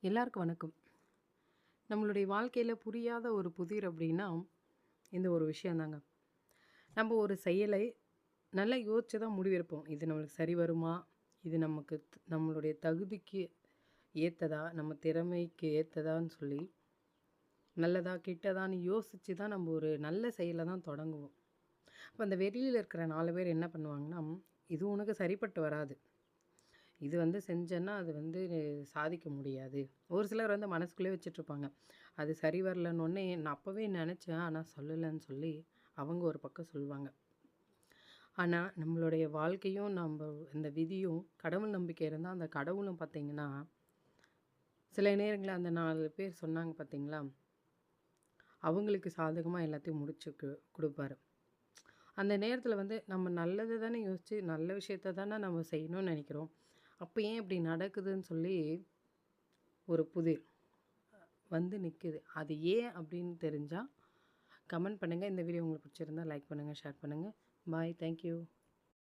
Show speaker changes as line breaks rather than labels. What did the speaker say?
எல்லாருக்கும் வணக்கம். நம்மளுடைய வாழ்க்கையில புரியாத ஒரு புதிர் அப்படின்னா, இந்த ஒரு விஷயம் தாங்க. நம்ம ஒரு செயலை நல்லா யோசிச்சு தான் முடிவெடுப்போம். இது நம்மளுக்கு சரி வருமா? இது நமக்கு நம்மளுடைய தகுதிக்கு ஏத்ததா? நம்ம திறமைக்கு ஏத்ததான்னு சொல்லி, நல்லதா, கெட்டதான்னு யோசிச்சு தான் நம்ம ஒரு நல்ல செயல தான் தொடங்குவோம். அப்ப அந்த வெளியில இருக்கிற 4 பேர் என்ன பண்ணுவாங்கன்னா, "இது உனக்கு சரிப்பட்டு வராது. இது செஞ்சேன்னா, அது சாதிக்க முடியாது." ஒரு சிலர் மனசுக்குள்ளேயே வச்சுட்ருப்பாங்க. அது சரி வரலன்னொன்னே, நான் அப்பவே நெனச்சேன், ஆனா சொல்லலன்னு சொல்லி, அவங்க ஒரு பக்கம் சொல்லுவாங்க. ஆனா, நம்மளுடைய வாழ்க்கையும், இந்த விதியும், கடவுள் நம்பிக்கை இருந்தா, அந்த கடவுளும் பார்த்தீங்கன்னா, சில நேரங்கள்ல அந்த 4 பேர் சொன்னாங்க பார்த்தீங்களா? அவங்களுக்கு சாதகமா எல்லாத்தையும் முடிச்சு குடுப்பாரு. அந்த நேரத்தில நம்ம நல்லது தானே யோசிச்சு, நல்ல விஷயத்த தானே நம்ம செய்யணும்னு நெனைக்கிறோம். அப்ப ஏன் இப்படி நடக்குதுன்னு சொல்லி ஒரு புதிர் நிக்குது. அது ஏன் அப்படின்னு தெரிஞ்சா, கமெண்ட் பண்ணுங்க. இந்த வீடியோ உங்களுக்கு பிடிச்சிருந்தா லைக் பண்ணுங்க, ஷேர் பண்ணுங்க. பாய். Thank you.